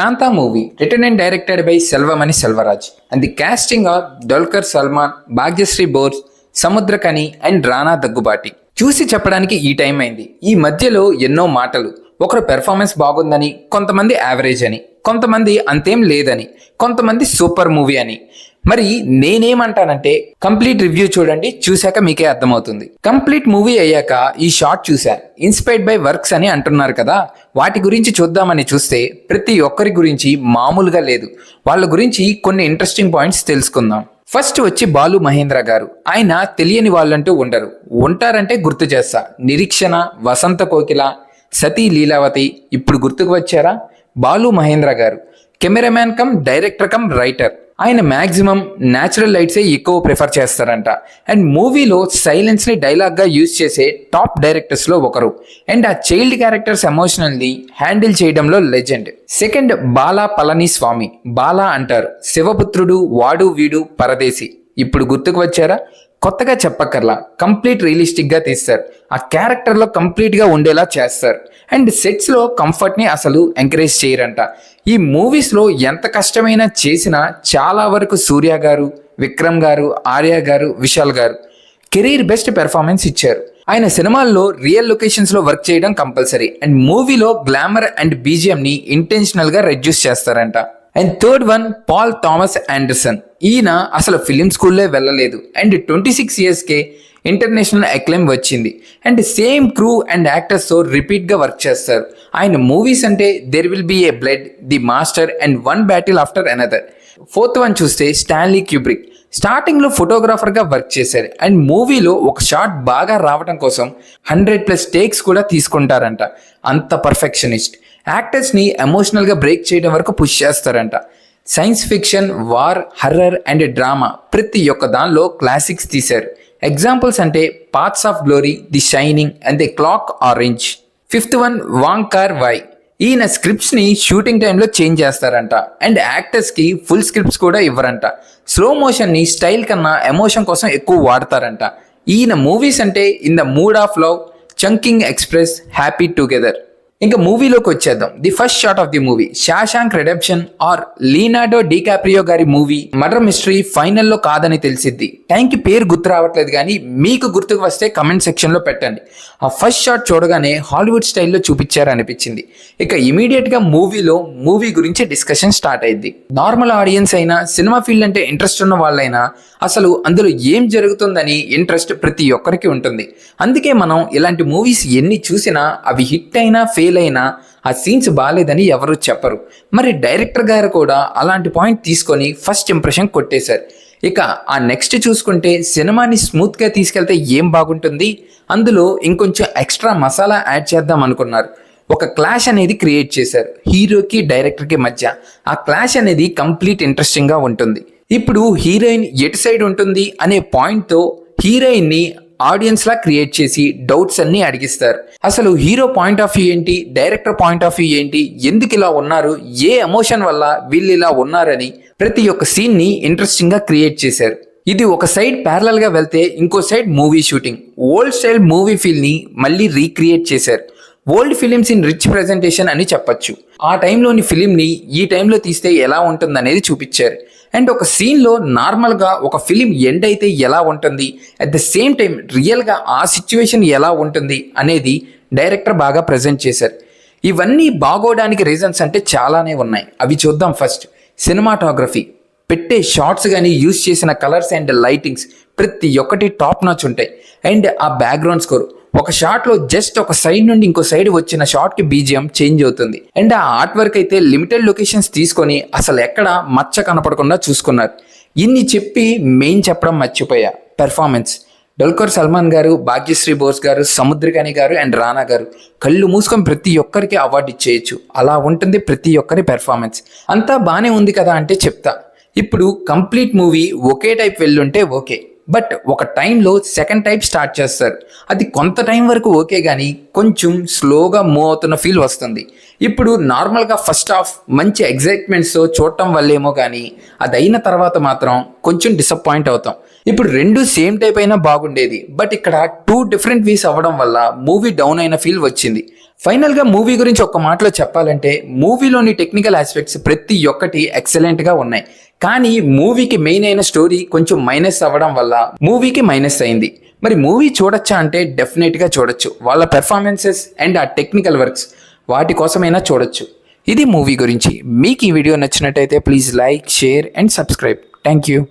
Kanta movie, written and directed by Selvamani Selvaraj, and the casting of Dulquer Salman, Bhagyashree Bose, Samudrakani and Rana Daggubati. చూసి చెప్పడానికి ఈ time అయింది. ఈ మధ్యలో ఎన్నో మాటలు. ఒకరు పెర్ఫార్మెన్స్ బాగుందని, కొంతమంది యావరేజ్ అని, కొంతమంది అంతేం లేదని, కొంతమంది సూపర్ మూవీ అని. మరి నేనేమంటానంటే కంప్లీట్ రివ్యూ చూడండి, చూశాక మీకే అర్థమవుతుంది. కంప్లీట్ మూవీ అయ్యాక ఈ షార్ట్ చూసా, ఇన్స్పైర్డ్ బై వర్క్స్ అని అంటున్నారు కదా, వాటి గురించి చూద్దామని చూస్తే ప్రతి ఒక్కరి గురించి మామూలుగా లేదు. వాళ్ళ గురించి కొన్ని ఇంట్రెస్టింగ్ పాయింట్స్ తెలుసుకుందాం. ఫస్ట్ వచ్చి బాలు మహేంద్ర గారు. ఆయన తెలియని వాళ్ళంటూ ఉండరు. ఉంటారంటే గుర్తు చేస్తా. నిరీక్షణ, వసంత కోకిల, సతీ లీలావతి. ఇప్పుడు గుర్తుకు వచ్చారా? బాలు మహేంద్ర గారు cameraman come director cum writer. ఆయన మ్యాక్సిమం న్యాచురల్ లైట్సే ఎక్కువ ప్రిఫర్ చేస్తారంట. అండ్ మూవీలో సైలెన్స్ని డైలాగ్గా యూజ్ చేసే టాప్ డైరెక్టర్స్లో ఒకరు. అండ్ ఆ చైల్డ్ క్యారెక్టర్స్ ఎమోషనల్ని హ్యాండిల్ చేయడంలో లెజెండ్. సెకండ్ బాలా పళనిస్వామి. బాలా అంటారు, శివపుత్రుడు, వాడు వీడు, పరదేశి. ఇప్పుడు గుర్తుకు వచ్చారా? కొత్తగా చెప్పక్కర్లా, కంప్లీట్ రియలిస్టిక్గా తీస్తారు. ఆ క్యారెక్టర్లో కంప్లీట్గా ఉండేలా చేస్తారు. అండ్ సెట్స్లో కంఫర్ట్ని అసలు ఎంకరేజ్ చేయరంట. ఈ మూవీస్లో ఎంత కష్టమైనా చేసినా చాలా వరకు సూర్య గారు, విక్రమ్ గారు, ఆర్య గారు, విశాల్ గారు కెరీర్ బెస్ట్ పెర్ఫార్మెన్స్ ఇచ్చారు. ఆయన సినిమాల్లో రియల్ లొకేషన్స్లో వర్క్ చేయడం కంపల్సరీ. అండ్ మూవీలో గ్లామర్ అండ్ బీజిఎంని ఇంటెన్షనల్గా రెడ్యూస్ చేస్తారంట. And third one Paul Thomas Anderson. ఈయన అసలు ఫిలిం స్కూల్లో వెళ్ళలేదు. అండ్ 26 yearsకే ఇంటర్నేషనల్ అక్లెయిమ్ వచ్చింది. అండ్ సేమ్ క్రూ అండ్ యాక్టర్స్తో రిపీట్గా వర్క్ చేస్తారు. ఆయన మూవీస్ అంటే there will be a blood, the master and one battle after another. Fourth one చూస్తే స్టాన్లీ క్యూబ్రిక్. స్టార్టింగ్లో ఫోటోగ్రాఫర్గా వర్క్ చేశారు. అండ్ మూవీలో ఒక షాట్ బాగా రావడం కోసం 100+ టేక్స్ కూడా తీసుకుంటారంట. అంత పర్ఫెక్షనిస్ట్. యాక్టర్స్ని ఎమోషనల్గా బ్రేక్ చేయడం వరకు పుష్ చేస్తారంట. Science fiction, war, horror and drama ప్రతి ఒక్క దానిలో క్లాసిక్స్ తీశారు. ఎగ్జాంపుల్స్ అంటే paths of glory, the shining and the clock orange. Fifth one Wong Kar Wai. ఈయన స్క్రిప్ట్స్ని షూటింగ్ టైంలో చేంజ్ చేస్తారంట. అండ్ యాక్టర్స్కి ఫుల్ స్క్రిప్ట్స్ కూడా ఇవ్వరంట. స్లో మోషన్ని స్టైల్ కన్నా ఎమోషన్ కోసం ఎక్కువ వాడతారంట. ఈయన మూవీస్ అంటే in the mood of love, Chungking express, happy together. ఇంకా మూవీలోకి వచ్చేద్దాం. The first shot of the movie Shawshank Redemption or Leonardo DiCaprio గారి మూవీ మర్డర్ మిస్టరీ ఫైనల్లో కాదని తెలిసిద్ది. టైంకి పేరు గుర్తు రావట్లేదు, కానీ మీకు గుర్తుకు వస్తే కమెంట్ సెక్షన్లో పెట్టండి. ఆ ఫస్ట్ షాట్ చూడగానే హాలీవుడ్ స్టైల్లో చూపించారనిపించింది. ఇక ఇమీడియట్గా మూవీ గురించి డిస్కషన్ స్టార్ట్ అయింది. నార్మల్ ఆడియన్స్ అయినా, సినిమా ఫీల్డ్ అంటే ఇంట్రెస్ట్ ఉన్న వాళ్ళైనా అసలు అందులో ఏం జరుగుతుందని ఇంట్రెస్ట్ ప్రతి ఒక్కరికి ఉంటుంది. అందుకే మనం ఇలాంటి మూవీస్ ఎన్ని చూసినా అవి హిట్ అయినా ఫెయిల్ అయినా ఆ సీన్స్ బాగాలేదని ఎవరు చెప్పరు. మరి డైరెక్టర్ గారు కూడా అలాంటి పాయింట్ తీసుకొని ఫస్ట్ ఇంప్రెషన్ కొట్టేశారు. ఇక ఆ నెక్స్ట్ చూసుకుంటే సినిమాని స్మూత్గా తీసుకెళ్తే ఏం బాగుంటుంది, అందులో ఇంకొంచెం ఎక్స్ట్రా మసాలా యాడ్ చేద్దాం అనుకున్నారు. ఒక క్లాష్ అనేది క్రియేట్ చేశారు హీరోకి డైరెక్టర్కి మధ్య. ఆ క్లాష్ అనేది కంప్లీట్ ఇంట్రెస్టింగ్గా ఉంటుంది. ఇప్పుడు హీరోయిన్ ఎటు సైడ్ ఉంటుంది అనే పాయింట్తో హీరోయిన్ని ఆడియన్స్లా క్రియేట్ చేసి డౌట్స్ అన్నీ అడిగిస్తారు. అసలు హీరో పాయింట్ ఆఫ్ వ్యూ ఏంటి, డైరెక్టర్ పాయింట్ ఆఫ్ వ్యూ ఏంటి, ఎందుకు ఇలా ఉన్నారు, ఏ ఎమోషన్ వల్ల వీళ్ళు ఇలా ఉన్నారని ప్రతి ఒక్క సీన్ని ఇంట్రెస్టింగ్గా క్రియేట్ చేశారు. ఇది ఒక సైడ్ ప్యారలల్గా వెళ్తే ఇంకో side movie shooting, old style movie ఫీల్ని మళ్ళీ రీక్రియేట్ చేశారు. Old films in rich presentation అని చెప్పచ్చు. ఆ టైంలోని ఫిలింని ఈ టైంలో తీస్తే ఎలా ఉంటుందనేది చూపించారు. అండ్ ఒక సీన్లో నార్మల్గా ఒక ఫిలిం ఎండ్ అయితే ఎలా ఉంటుంది, అట్ ద సేమ్ టైం రియల్గా ఆ సిచ్యువేషన్ ఎలా ఉంటుంది అనేది డైరెక్టర్ బాగా ప్రజెంట్ చేశారు. ఇవన్నీ బాగోడానికి రీజన్స్ అంటే చాలానే ఉన్నాయి. అవి చూద్దాం. First cinematography. పెట్టే షార్ట్స్ కానీ యూజ్ చేసిన కలర్స్ అండ్ లైటింగ్స్ ప్రతి ఒక్కటి టాప్ నాచ్ ఉంటాయి. అండ్ ఆ బ్యాక్గ్రౌండ్ స్కోర్, ఒక షాట్లో జస్ట్ ఒక సైడ్ నుండి ఇంకో సైడ్ వచ్చిన షాట్కి బీజిఎం చేంజ్ అవుతుంది. అండ్ ఆ ఆర్ట్ వర్క్ అయితే లిమిటెడ్ లొకేషన్స్ తీసుకొని అసలు ఎక్కడ మచ్చ కనపడకుండా చూసుకున్నారు. ఇన్ని చెప్పి మెయిన్ చెప్పడం మర్చిపోయా, పెర్ఫార్మెన్స్. డుల్కర్ సల్మాన్ గారు, భాగ్యశ్రీ బోస్ గారు, సముద్రకాని గారు అండ్ రానా గారు కళ్ళు మూసుకొని ప్రతి ఒక్కరికి అవార్డు ఇచ్చేయచ్చు. అలా ఉంటుంది ప్రతి ఒక్కరి పెర్ఫార్మెన్స్. అంతా బాగానే ఉంది కదా అంటే చెప్తా. ఇప్పుడు కంప్లీట్ మూవీ ఒకే టైప్ వెళ్ళుంటే ఓకే, బట్ ఒక టైంలో సెకండ్ టైప్ స్టార్ట్ చేస్తారు. అది కొంత టైం వరకు ఓకే, కానీ కొంచెం స్లోగా మూవ్ అవుతున్న ఫీల్ వస్తుంది. ఇప్పుడు నార్మల్గా ఫస్ట్ హాఫ్ మంచి ఎగ్జైట్మెంట్స్తో చూడటం వల్లేమో, కానీ అది అయిన తర్వాత మాత్రం కొంచెం డిసప్పాయింట్ అవుతాం. ఇప్పుడు రెండు సేమ్ టైప్ అయినా బాగుండేది, బట్ ఇక్కడ 2 different వేస్ అవ్వడం వల్ల మూవీ డౌన్ అయిన ఫీల్ వచ్చింది. ఫైనల్గా మూవీ గురించి ఒక్క మాటలో చెప్పాలంటే మూవీలోని టెక్నికల్ ఆస్పెక్ట్స్ ప్రతి ఒక్కటి ఎక్సలెంట్గా ఉన్నాయి. కానీ మూవీకి మెయిన్ అయిన స్టోరీ కొంచెం మైనస్ అవ్వడం వల్ల మూవీకి మైనస్ అయింది. మరి మూవీ చూడొచ్చా అంటే డెఫినెట్గా చూడొచ్చు. వాళ్ళ పెర్ఫార్మెన్సెస్ అండ్ ఆ టెక్నికల్ వర్క్స్ వాటి కోసమైనా చూడొచ్చు. ఇది మూవీ గురించి. మీకు ఈ వీడియో నచ్చినట్టయితే please like, share and subscribe. Thank you.